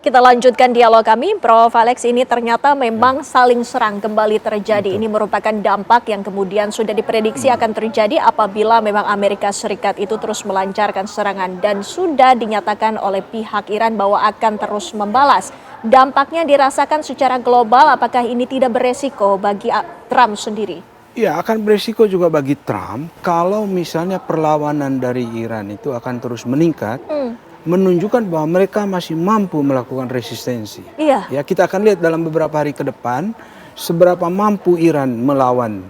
Kita lanjutkan dialog kami, Prof. Alex. Ini ternyata memang saling serang kembali terjadi. Ini merupakan dampak yang kemudian sudah diprediksi akan terjadi apabila memang Amerika Serikat itu terus melancarkan serangan. Dan sudah dinyatakan oleh pihak Iran bahwa akan terus membalas. Dampaknya dirasakan secara global, apakah ini tidak beresiko bagi Trump sendiri? Ya, akan beresiko juga bagi Trump kalau misalnya perlawanan dari Iran itu akan terus meningkat. Menunjukkan bahwa mereka masih mampu melakukan resistensi. Iya. Ya, kita akan lihat dalam beberapa hari ke depan seberapa mampu Iran melawan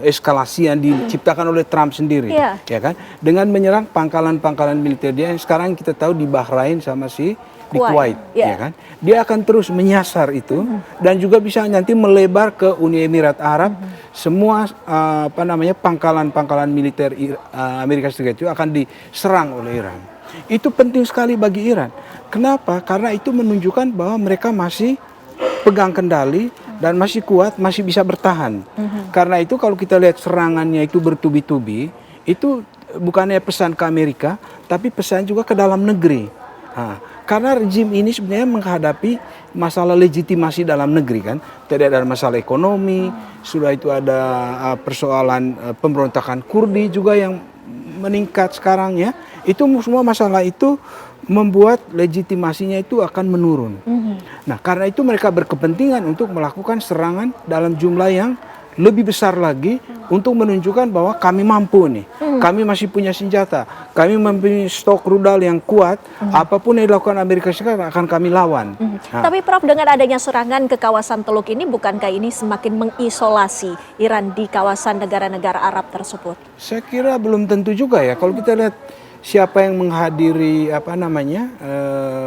eskalasi yang diciptakan oleh Trump sendiri. Iya. Ya kan? Dengan menyerang pangkalan-pangkalan militer dia yang sekarang kita tahu di Bahrain sama di Kuwait, Iya. ya kan? Dia akan terus menyasar itu dan juga bisa nanti melebar ke Uni Emirat Arab. Semua pangkalan-pangkalan militer Amerika Serikat itu akan diserang oleh Iran. Itu penting sekali bagi Iran. Kenapa? Karena itu menunjukkan bahwa mereka masih pegang kendali dan masih kuat, masih bisa bertahan. Karena itu kalau kita lihat serangannya itu bertubi-tubi, itu bukannya pesan ke Amerika, tapi pesan juga ke dalam negeri. Karena rejim ini sebenarnya menghadapi masalah legitimasi dalam negeri kan. Tadi ada masalah ekonomi, sudah itu ada persoalan pemberontakan Kurdi juga yang meningkat sekarang ya. Itu semua masalah itu membuat legitimasinya itu akan menurun. Nah, karena itu mereka berkepentingan untuk melakukan serangan dalam jumlah yang lebih besar lagi untuk menunjukkan bahwa kami mampu nih. Kami masih punya senjata. Kami mempunyai stok rudal yang kuat. Apapun yang dilakukan Amerika Serikat akan kami lawan. Tapi Prof, dengan adanya serangan ke kawasan Teluk ini, bukankah ini semakin mengisolasi Iran di kawasan negara-negara Arab tersebut? Saya kira belum tentu juga ya. Kalau kita lihat siapa yang menghadiri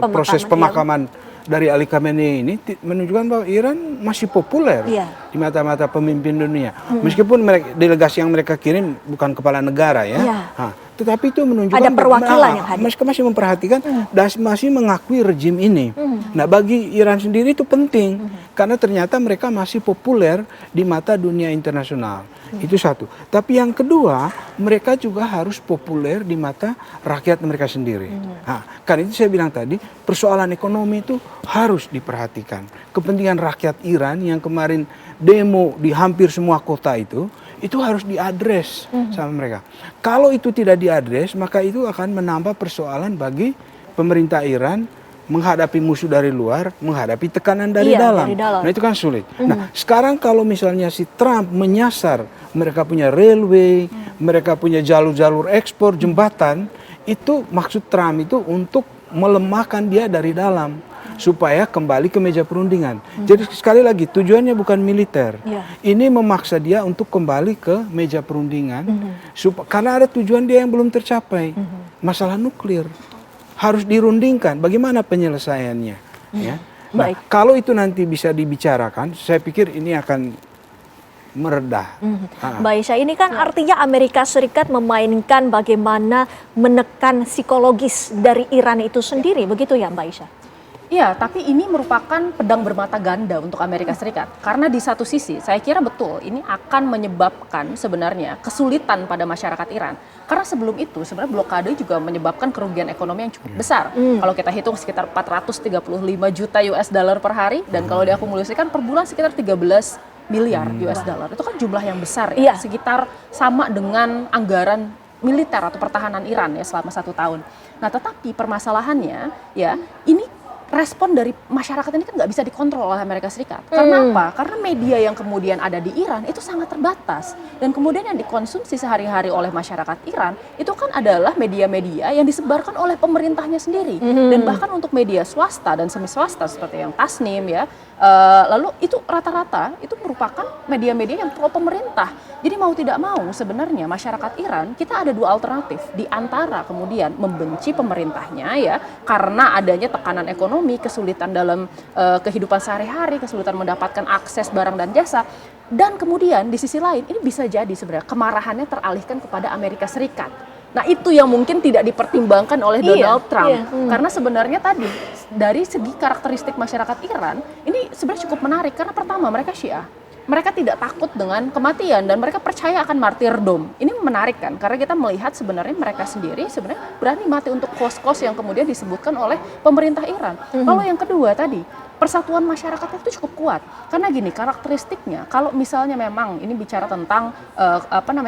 proses pemakaman dari Ali Khamenei ini menunjukkan bahwa Iran masih populer di mata-mata pemimpin dunia. Meskipun delegasi yang mereka kirim bukan kepala negara ya. Tetapi itu menunjukkan ada perwakilan yang hadir. Mereka masih memperhatikan dan masih mengakui rejim ini. Nah, bagi Iran sendiri itu penting karena ternyata mereka masih populer di mata dunia internasional. Itu satu. Tapi yang kedua, mereka juga harus populer di mata rakyat mereka sendiri. Karena itu saya bilang tadi, persoalan ekonomi itu harus diperhatikan. Kepentingan rakyat Iran yang kemarin demo di hampir semua kota itu harus diadres sama mereka. Kalau itu tidak diadres, maka itu akan menambah persoalan bagi pemerintah Iran menghadapi musuh dari luar, menghadapi tekanan dari dalam. Nah, itu kan sulit. Nah, sekarang kalau misalnya si Trump menyasar, mereka punya railway, mereka punya jalur-jalur ekspor, jembatan, itu maksud Trump itu untuk melemahkan dia dari dalam supaya kembali ke meja perundingan. Jadi sekali lagi tujuannya bukan militer. Ini memaksa dia untuk kembali ke meja perundingan karena ada tujuan dia yang belum tercapai. Masalah nuklir harus dirundingkan. Bagaimana penyelesaiannya? Ya. Nah, kalau itu nanti bisa dibicarakan, saya pikir ini akan meredah. Mbak Isha, ini kan artinya Amerika Serikat memainkan bagaimana menekan psikologis dari Iran itu sendiri, begitu ya Mbak Isha? Iya, tapi ini merupakan pedang bermata ganda untuk Amerika Serikat. Karena di satu sisi, saya kira betul ini akan menyebabkan sebenarnya kesulitan pada masyarakat Iran. Karena sebelum itu sebenarnya blokade juga menyebabkan kerugian ekonomi yang cukup besar. Kalau kita hitung sekitar 435 juta US dollar per hari, dan kalau diakumulasikan per bulan sekitar 13 miliar US dollar. Itu kan jumlah yang besar ya, sekitar sama dengan anggaran militer atau pertahanan Iran ya selama 1 tahun. Nah, tetapi permasalahannya ya ini respon dari masyarakat ini kan nggak bisa dikontrol oleh Amerika Serikat. Karena apa? Karena media yang kemudian ada di Iran itu sangat terbatas. Dan kemudian yang dikonsumsi sehari-hari oleh masyarakat Iran itu kan adalah media-media yang disebarkan oleh pemerintahnya sendiri. Dan bahkan untuk media swasta dan semi swasta seperti yang Tasnim ya, lalu itu rata-rata itu merupakan media-media yang pro pemerintah. Jadi mau tidak mau sebenarnya masyarakat Iran kita ada 2 alternatif. Di antara kemudian membenci pemerintahnya ya karena adanya tekanan ekonomi, kesulitan dalam kehidupan sehari-hari, kesulitan mendapatkan akses barang dan jasa. Dan kemudian di sisi lain ini bisa jadi sebenarnya kemarahannya teralihkan kepada Amerika Serikat. Nah, itu yang mungkin tidak dipertimbangkan oleh Donald Trump. Karena sebenarnya tadi dari segi karakteristik masyarakat Iran ini sebenarnya cukup menarik karena pertama mereka Syiah. mereka tidak takut dengan kematian dan mereka percaya akan martyrdom. Ini menarik kan, karena kita melihat sebenarnya mereka sendiri sebenarnya berani mati untuk cause-cause yang kemudian disebutkan oleh pemerintah Iran. Lalu yang kedua tadi, persatuan masyarakat itu cukup kuat. Karena gini, karakteristiknya kalau misalnya memang ini bicara tentang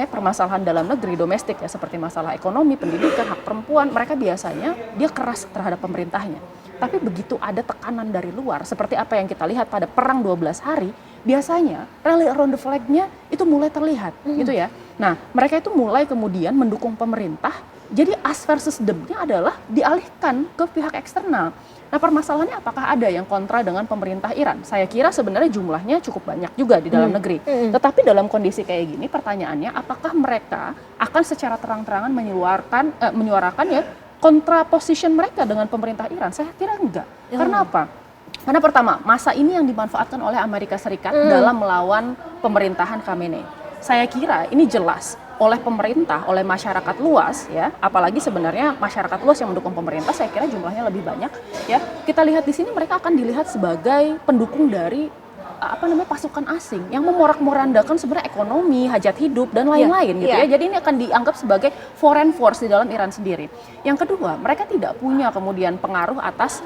permasalahan dalam negeri domestik ya, seperti masalah ekonomi, pendidikan, hak perempuan, mereka biasanya dia keras terhadap pemerintahnya. Tapi begitu ada tekanan dari luar, seperti apa yang kita lihat pada perang 12 hari, biasanya rally around the flag-nya itu mulai terlihat, gitu ya. Nah, mereka itu mulai kemudian mendukung pemerintah. Jadi us versus them-nya adalah dialihkan ke pihak eksternal. Nah, permasalahannya apakah ada yang kontra dengan pemerintah Iran? Saya kira sebenarnya jumlahnya cukup banyak juga di dalam negeri. Tetapi dalam kondisi kayak gini, pertanyaannya apakah mereka akan secara terang-terangan menyuarakan ya kontra position mereka dengan pemerintah Iran? Saya kira enggak. Karena apa? Karena pertama, masa ini yang dimanfaatkan oleh Amerika Serikat dalam melawan pemerintahan Khamenei. Saya kira ini jelas oleh pemerintah, oleh masyarakat luas ya, apalagi sebenarnya masyarakat luas yang mendukung pemerintah, saya kira jumlahnya lebih banyak ya. Kita lihat di sini mereka akan dilihat sebagai pendukung dari pasukan asing yang memorak-morandakan sebenarnya ekonomi, hajat hidup dan lain-lain gitu ya. Jadi ini akan dianggap sebagai foreign force di dalam Iran sendiri. Yang kedua, mereka tidak punya kemudian pengaruh atas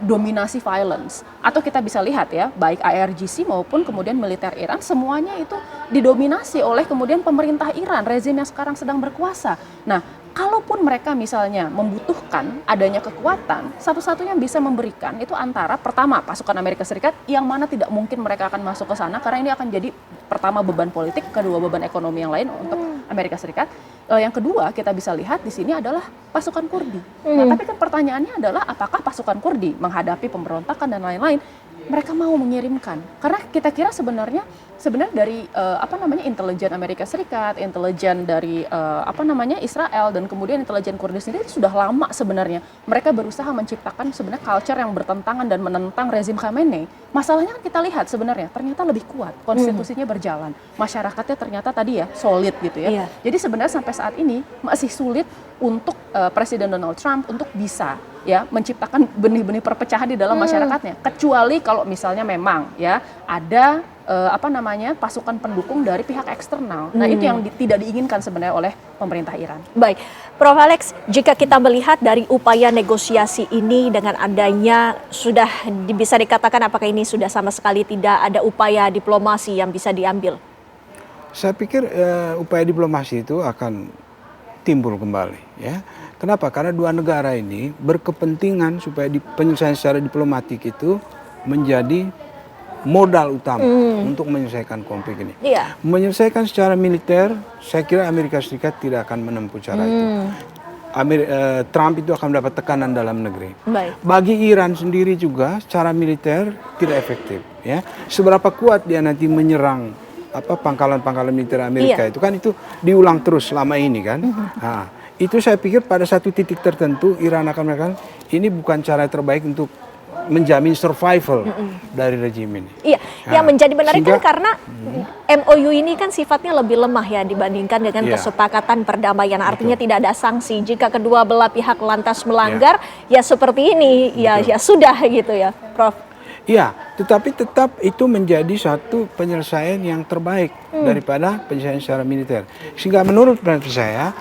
dominasi violence, atau kita bisa lihat ya, baik IRGC maupun kemudian militer Iran, semuanya itu didominasi oleh kemudian pemerintah Iran, rezim yang sekarang sedang berkuasa. Nah, kalaupun mereka misalnya membutuhkan adanya kekuatan, satu-satunya yang bisa memberikan itu antara pertama pasukan Amerika Serikat, yang mana tidak mungkin mereka akan masuk ke sana karena ini akan jadi pertama beban politik, kedua beban ekonomi yang lain untuk Amerika Serikat. Yang kedua kita bisa lihat di sini adalah pasukan Kurdi. Nah, tapi kan pertanyaannya adalah apakah pasukan Kurdi menghadapi pemberontakan dan lain-lain mereka mau mengirimkan? Karena kita kira sebenarnya dari intelijen Amerika Serikat, intelijen dari Israel dan kemudian intelijen Kurdi sendiri sudah lama sebenarnya mereka berusaha menciptakan sebenarnya culture yang bertentangan dan menentang rezim Khamenei. Masalahnya kan kita lihat sebenarnya ternyata lebih kuat, konstitusinya berjalan, masyarakatnya ternyata tadi ya solid gitu ya. Jadi sebenarnya sampai saat ini masih sulit untuk Presiden Donald Trump untuk bisa ya menciptakan benih-benih perpecahan di dalam masyarakatnya, kecuali kalau misalnya memang ya ada pasukan pendukung dari pihak eksternal. Nah, itu yang tidak diinginkan sebenarnya oleh pemerintah Iran. Baik, Prof. Alex, jika kita melihat dari upaya negosiasi ini dengan adanya sudah bisa dikatakan apakah ini sudah sama sekali tidak ada upaya diplomasi yang bisa diambil? Saya pikir upaya diplomasi itu akan timbul kembali ya. Kenapa? Karena dua negara ini berkepentingan supaya penyelesaian secara diplomatik itu menjadi modal utama untuk menyelesaikan konflik ini. Menyelesaikan secara militer, saya kira Amerika Serikat tidak akan menempuh cara itu. Trump itu akan mendapat tekanan dalam negeri. Bagi Iran sendiri juga secara militer tidak efektif ya. Seberapa kuat dia nanti menyerang pangkalan-pangkalan militer Amerika itu kan itu diulang terus selama ini kan. Nah, itu saya pikir pada satu titik tertentu Iran akan mengatakan ini bukan cara terbaik untuk menjamin survival dari rejim ini. Iya, yang menjadi menarik kan karena MOU ini kan sifatnya lebih lemah ya dibandingkan dengan kesepakatan perdamaian. Artinya tidak ada sanksi. Jika kedua belah pihak lantas melanggar, ya seperti ini, ya sudah gitu ya, Prof. Iya, tetapi tetap itu menjadi satu penyelesaian yang terbaik daripada penyelesaian secara militer. Sehingga menurut pendapat saya,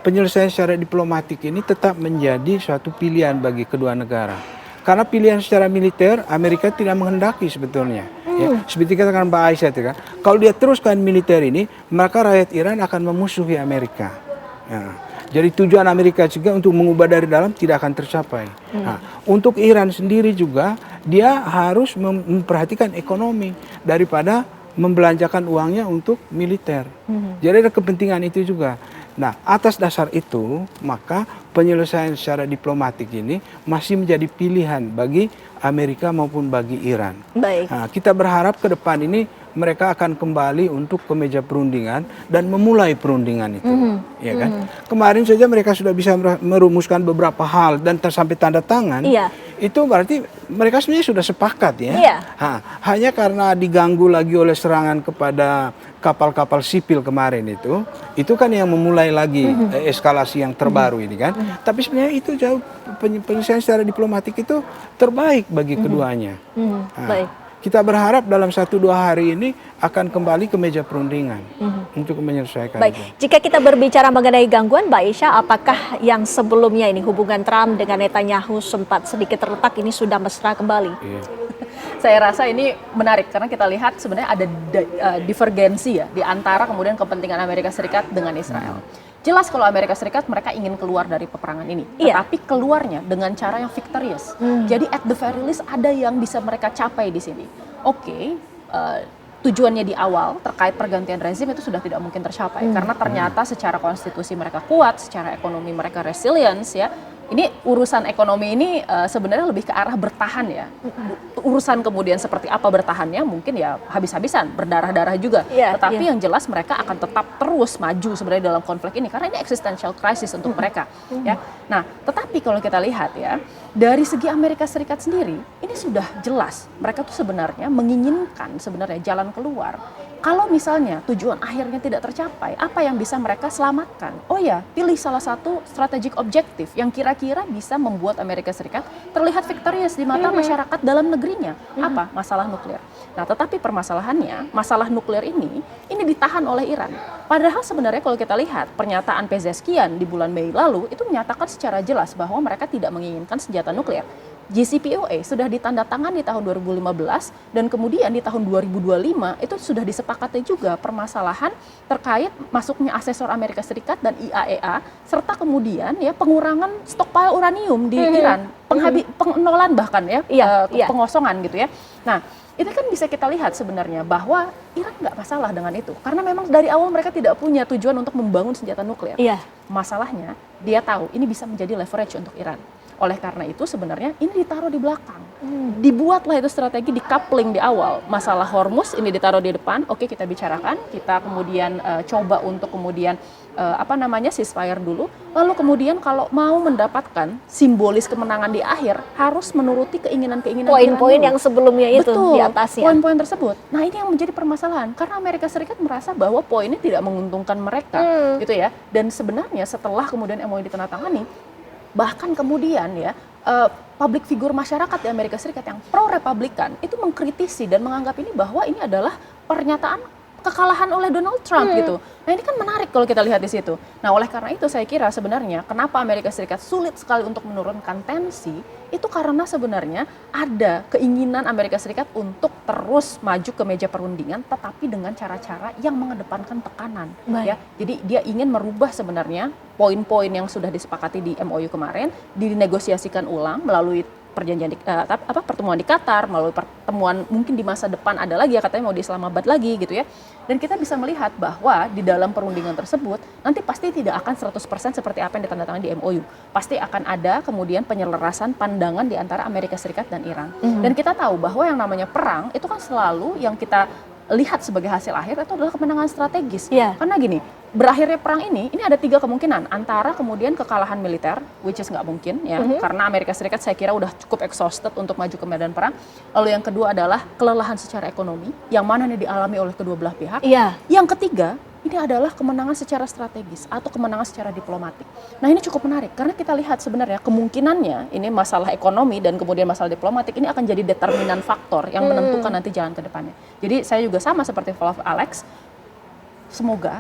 penyelesaian secara diplomatik ini tetap menjadi suatu pilihan bagi kedua negara. Karena pilihan secara militer Amerika tidak menghendaki sebetulnya. Ya, seperti katakan Mbak Aisyah itu kan, kalau dia teruskan militer ini, maka rakyat Iran akan memusuhi Amerika. Ya. Jadi tujuan Amerika juga untuk mengubah dari dalam tidak akan tercapai. Nah, untuk Iran sendiri juga dia harus memperhatikan ekonomi daripada membelanjakan uangnya untuk militer. Jadi ada kepentingan itu juga. Nah, atas dasar itu, maka penyelesaian secara diplomatik ini masih menjadi pilihan bagi Amerika maupun bagi Iran. Nah, kita berharap ke depan ini mereka akan kembali untuk ke meja perundingan dan memulai perundingan itu. Ya kan? Kemarin saja mereka sudah bisa merumuskan beberapa hal dan sampai tanda tangan. Itu berarti mereka sebenarnya sudah sepakat ya. Hanya karena diganggu lagi oleh serangan kepada kapal-kapal sipil kemarin itu kan yang memulai lagi eskalasi yang terbaru ini kan. Tapi sebenarnya itu jauh penyelesaian secara diplomatik itu terbaik bagi keduanya. Baik. kita berharap dalam 1-2 hari ini akan kembali ke meja perundingan untuk menyelesaikan Baik, itu. jika kita berbicara mengenai gangguan, Mbak Isha, apakah yang sebelumnya ini hubungan Trump dengan Netanyahu sempat sedikit terletak, ini sudah mesra kembali? Iya. Saya rasa ini menarik karena kita lihat sebenarnya ada divergensi ya di antara kemudian kepentingan Amerika Serikat dengan Israel. Jelas kalau Amerika Serikat mereka ingin keluar dari peperangan ini, Iya. tetapi keluarnya dengan cara yang victorious. Jadi at the very least ada yang bisa mereka capai di sini. Oke, tujuannya di awal terkait pergantian rezim itu sudah tidak mungkin tercapai karena ternyata secara konstitusi mereka kuat, secara ekonomi mereka resilience ya. Ini urusan ekonomi ini sebenarnya lebih ke arah bertahan ya. Urusan kemudian seperti apa bertahannya mungkin ya habis-habisan, berdarah-darah juga. Iya, Tetapi iya. yang jelas mereka akan tetap terus maju sebenarnya dalam konflik ini karena ini existential crisis untuk mereka ya. Nah, tetapi kalau kita lihat ya, dari segi Amerika Serikat sendiri ini sudah jelas mereka tuh sebenarnya menginginkan sebenarnya jalan keluar. Kalau misalnya tujuan akhirnya tidak tercapai, apa yang bisa mereka selamatkan? Oh ya, pilih salah satu strategic objektif yang kira-kira bisa membuat Amerika Serikat terlihat victorious di mata masyarakat dalam negerinya. Apa? Masalah nuklir. Nah, tetapi permasalahannya, masalah nuklir ini ditahan oleh Iran. Padahal sebenarnya kalau kita lihat pernyataan Pezeshkian di bulan Mei lalu itu menyatakan secara jelas bahwa mereka tidak menginginkan senjata nuklir. JCPOA sudah ditandatangani di tahun 2015 dan kemudian di tahun 2025 itu sudah disepakati juga permasalahan terkait masuknya asesor Amerika Serikat dan IAEA serta kemudian ya pengurangan stockpile uranium di Iran, pengenalan bahkan ya, pengosongan gitu ya. Nah, itu kan bisa kita lihat sebenarnya bahwa Iran nggak masalah dengan itu karena memang dari awal mereka tidak punya tujuan untuk membangun senjata nuklir. Iya. Masalahnya dia tahu ini bisa menjadi leverage untuk Iran. Oleh karena itu sebenarnya ini ditaruh di belakang. Dibuatlah itu strategi di coupling di awal. Masalah Hormuz ini ditaruh di depan, oke kita bicarakan, kita kemudian coba untuk kemudian ceasefire dulu. Lalu kemudian kalau mau mendapatkan simbolis kemenangan di akhir harus menuruti keinginan-keinginan Poin-poin Iran dulu. yang sebelumnya itu Betul, di atasnya. poin-poin tersebut. Nah, ini yang menjadi permasalahan karena Amerika Serikat merasa bahwa poinnya tidak menguntungkan mereka, gitu ya. Dan sebenarnya setelah kemudian MOU ditandatangani, bahkan kemudian ya public figure masyarakat di Amerika Serikat yang pro-Republikan itu mengkritisi dan menganggap ini bahwa ini adalah pernyataan kekalahan oleh Donald Trump gitu. Nah, ini kan menarik kalau kita lihat di situ. Nah, oleh karena itu saya kira sebenarnya kenapa Amerika Serikat sulit sekali untuk menurunkan tensi itu karena sebenarnya ada keinginan Amerika Serikat untuk terus maju ke meja perundingan tetapi dengan cara-cara yang mengedepankan tekanan ya. Jadi dia ingin merubah sebenarnya poin-poin yang sudah disepakati di MOU kemarin dinegosiasikan ulang melalui perjanjian pertemuan di Qatar, melalui pertemuan mungkin di masa depan ada lagi ya katanya mau di Islamabad lagi gitu ya. Dan kita bisa melihat bahwa di dalam perundingan tersebut nanti pasti tidak akan 100% seperti apa yang ditandatangani di MOU. Pasti akan ada kemudian penyelarasan pandangan di antara Amerika Serikat dan Iran. Dan kita tahu bahwa yang namanya perang itu kan selalu yang kita lihat sebagai hasil akhir itu adalah kemenangan strategis. Karena gini, berakhirnya perang ini ada 3 kemungkinan. Antara kemudian kekalahan militer, which is nggak mungkin ya, karena Amerika Serikat saya kira udah cukup exhausted untuk maju ke medan perang. Lalu yang kedua adalah kelelahan secara ekonomi, yang mana ini dialami oleh kedua belah pihak. Yang ketiga, ini adalah kemenangan secara strategis atau kemenangan secara diplomatik. Nah, ini cukup menarik karena kita lihat sebenarnya kemungkinannya ini masalah ekonomi dan kemudian masalah diplomatik ini akan jadi determinan faktor yang menentukan nanti jalan ke depannya. Jadi saya juga sama seperti Alex, semoga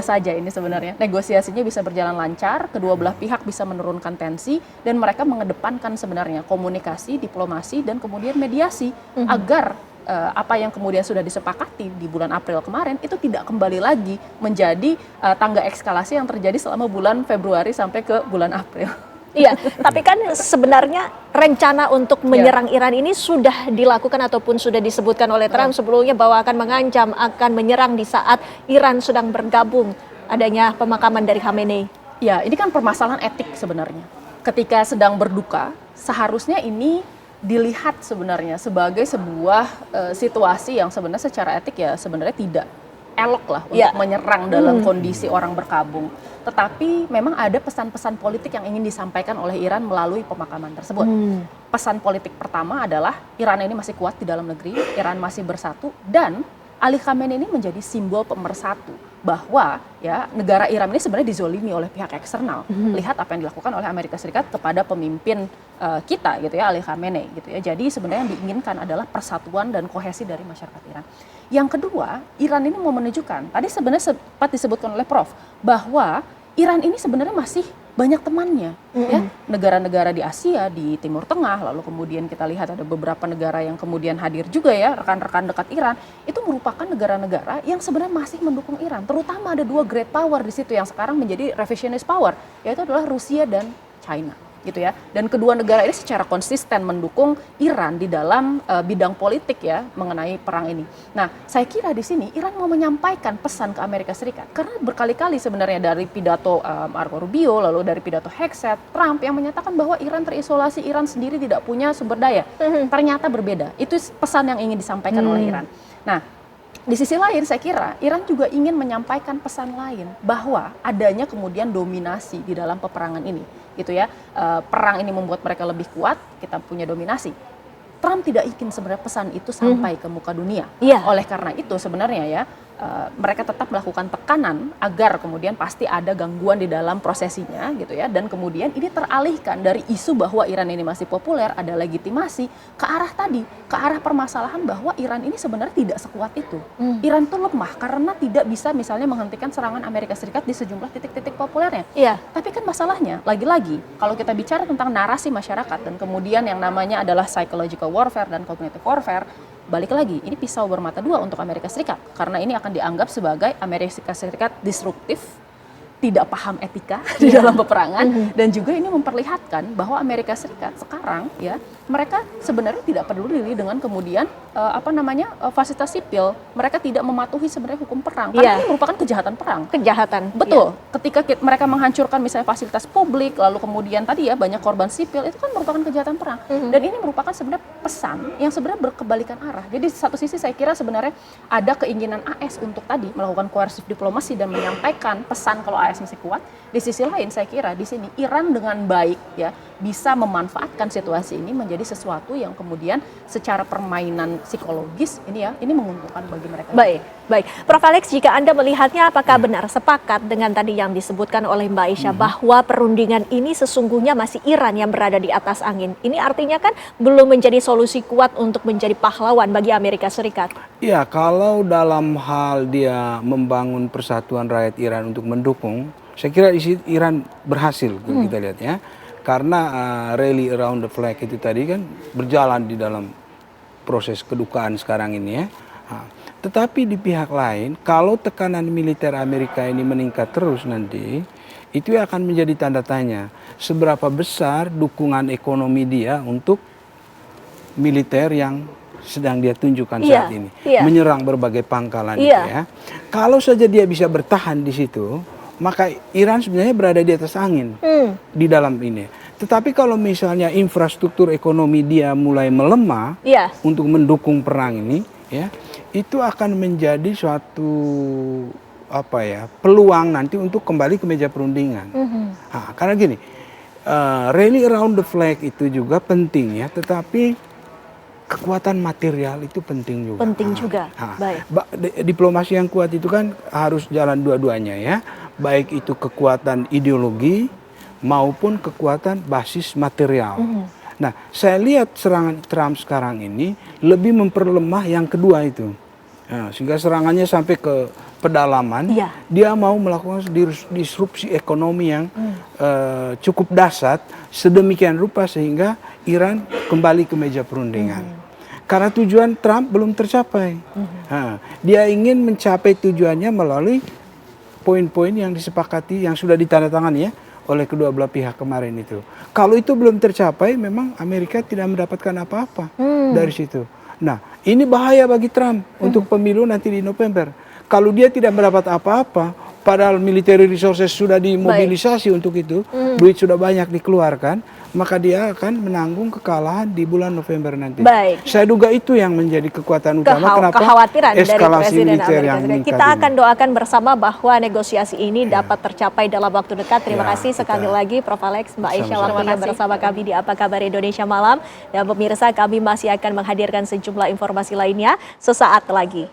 saja ini sebenarnya negosiasinya bisa berjalan lancar, kedua belah pihak bisa menurunkan tensi dan mereka mengedepankan sebenarnya komunikasi, diplomasi dan kemudian mediasi agar apa yang kemudian sudah disepakati di bulan April kemarin itu tidak kembali lagi menjadi tangga eskalasi yang terjadi selama bulan Februari sampai ke bulan April. Iya, tapi kan sebenarnya rencana untuk menyerang Iran ini sudah dilakukan ataupun sudah disebutkan oleh Trump sebelumnya bahwa akan mengancam, akan menyerang di saat Iran sedang bergabung adanya pemakaman dari Khamenei. Ya, ini kan permasalahan etik sebenarnya. Ketika sedang berduka, seharusnya ini dilihat sebenarnya sebagai sebuah situasi yang sebenarnya secara etik ya sebenarnya tidak elok lah untuk menyerang dalam kondisi orang berkabung. Tetapi memang ada pesan-pesan politik yang ingin disampaikan oleh Iran melalui pemakaman tersebut. Pesan politik pertama adalah Iran ini masih kuat di dalam negeri, Iran masih bersatu dan Ali Khamenei ini menjadi simbol pemersatu bahwa ya negara Iran ini sebenarnya dizolimi oleh pihak eksternal. Lihat apa yang dilakukan oleh Amerika Serikat kepada pemimpin kita gitu ya, Ali Khamenei gitu ya. Jadi sebenarnya yang diinginkan adalah persatuan dan kohesi dari masyarakat Iran. Yang kedua, Iran ini mau menunjukkan, tadi sebenarnya sempat disebutkan oleh Prof, bahwa Iran ini sebenarnya masih banyak temannya, ya, negara-negara di Asia, di Timur Tengah, lalu kemudian kita lihat ada beberapa negara yang kemudian hadir juga ya, rekan-rekan dekat Iran, itu merupakan negara-negara yang sebenarnya masih mendukung Iran, terutama ada 2 great power di situ yang sekarang menjadi revisionist power, yaitu adalah Rusia dan China. Gitu ya. Dan kedua negara ini secara konsisten mendukung Iran di dalam bidang politik ya mengenai perang ini. Nah, saya kira di sini Iran mau menyampaikan pesan ke Amerika Serikat karena berkali-kali sebenarnya dari pidato Marco Rubio, lalu dari pidato Hegseth, Trump yang menyatakan bahwa Iran terisolasi, Iran sendiri tidak punya sumber daya. Ternyata berbeda. Itu pesan yang ingin disampaikan oleh Iran. Nah, di sisi lain saya kira Iran juga ingin menyampaikan pesan lain bahwa adanya kemudian dominasi di dalam peperangan ini gitu ya. Perang ini membuat mereka lebih kuat, kita punya dominasi. Trump tidak ingin sebenarnya pesan itu sampai ke muka dunia. Oleh karena itu sebenarnya ya mereka tetap melakukan tekanan agar kemudian pasti ada gangguan di dalam prosesinya gitu ya, dan kemudian ini teralihkan dari isu bahwa Iran ini masih populer, ada legitimasi ke arah tadi, ke arah permasalahan bahwa Iran ini sebenarnya tidak sekuat itu. Iran itu lemah karena tidak bisa misalnya menghentikan serangan Amerika Serikat di sejumlah titik-titik populernya. Tapi kan masalahnya lagi-lagi kalau kita bicara tentang narasi masyarakat dan kemudian yang namanya adalah psychological warfare dan cognitive warfare, balik lagi, ini pisau bermata dua untuk Amerika Serikat. Karena ini akan dianggap sebagai Amerika Serikat disruptif, tidak paham etika di dalam peperangan, dan juga ini memperlihatkan bahwa Amerika Serikat sekarang ya mereka sebenarnya tidak peduli dengan kemudian fasilitas sipil, mereka tidak mematuhi sebenarnya hukum perang karena ini merupakan kejahatan perang. Betul. Ketika mereka menghancurkan misalnya fasilitas publik, lalu kemudian tadi ya banyak korban sipil, itu kan merupakan kejahatan perang. Dan ini merupakan sebenarnya pesan yang sebenarnya berkebalikan arah. Jadi satu sisi saya kira sebenarnya ada keinginan AS untuk tadi melakukan koersif diplomasi dan menyampaikan pesan kalau AS masih kuat. Di sisi lain saya kira di sini Iran dengan baik ya bisa memanfaatkan situasi ini menjadi sesuatu yang kemudian secara permainan psikologis ini menguntungkan bagi mereka. Baik. Prof Alex, jika Anda melihatnya apakah benar sepakat dengan tadi yang disebutkan oleh Mbak Aisyah bahwa perundingan ini sesungguhnya masih Iran yang berada di atas angin? Ini artinya kan belum menjadi solusi kuat untuk menjadi pahlawan bagi Amerika Serikat. Ya, kalau dalam hal dia membangun persatuan rakyat Iran untuk mendukung, saya kira Iran berhasil kita lihat ya. Karena rally around the flag itu tadi kan berjalan di dalam proses kedukaan sekarang ini ya. Tetapi di pihak lain, kalau tekanan militer Amerika ini meningkat terus nanti, itu akan menjadi tanda tanya seberapa besar dukungan ekonomi dia untuk militer yang sedang dia tunjukkan saat ini. Menyerang berbagai pangkalan itu ya. Kalau saja dia bisa bertahan di situ, maka Iran sebenarnya berada di atas angin di dalam ini. Tetapi kalau misalnya infrastruktur ekonomi dia mulai melemah untuk mendukung perang ini, ya, itu akan menjadi suatu peluang nanti untuk kembali ke meja perundingan. Karena gini, rally around the flag itu juga penting ya, tetapi kekuatan material itu penting juga. Diplomasi yang kuat itu kan harus jalan dua-duanya ya. Baik itu kekuatan ideologi maupun kekuatan basis material. Nah, saya lihat serangan Trump sekarang ini lebih memperlemah yang kedua itu. Sehingga serangannya sampai ke pedalaman. Dia mau melakukan disrupsi ekonomi yang cukup dahsyat sedemikian rupa sehingga Iran kembali ke meja perundingan. Karena tujuan Trump belum tercapai. Dia ingin mencapai tujuannya melalui poin-poin yang disepakati, yang sudah ditandatangani ya oleh kedua belah pihak kemarin itu. Kalau itu belum tercapai, memang Amerika tidak mendapatkan apa-apa dari situ. Nah, ini bahaya bagi Trump untuk pemilu nanti di November. Kalau dia tidak mendapat apa-apa, padahal military resources sudah dimobilisasi untuk itu, duit sudah banyak dikeluarkan, maka dia akan menanggung kekalahan di bulan November nanti. Saya duga itu yang menjadi kekuatan utama kenapa kekhawatiran eskalasi dari Presiden militer Amerika yang Serikat. Kita akan doakan bersama bahwa negosiasi ini dapat tercapai dalam waktu dekat. Terima kasih sekali lagi Prof Alex, Mbak Aisyah waktunya bersama kami di Apa Kabar Indonesia Malam. Dan pemirsa, kami masih akan menghadirkan sejumlah informasi lainnya sesaat lagi.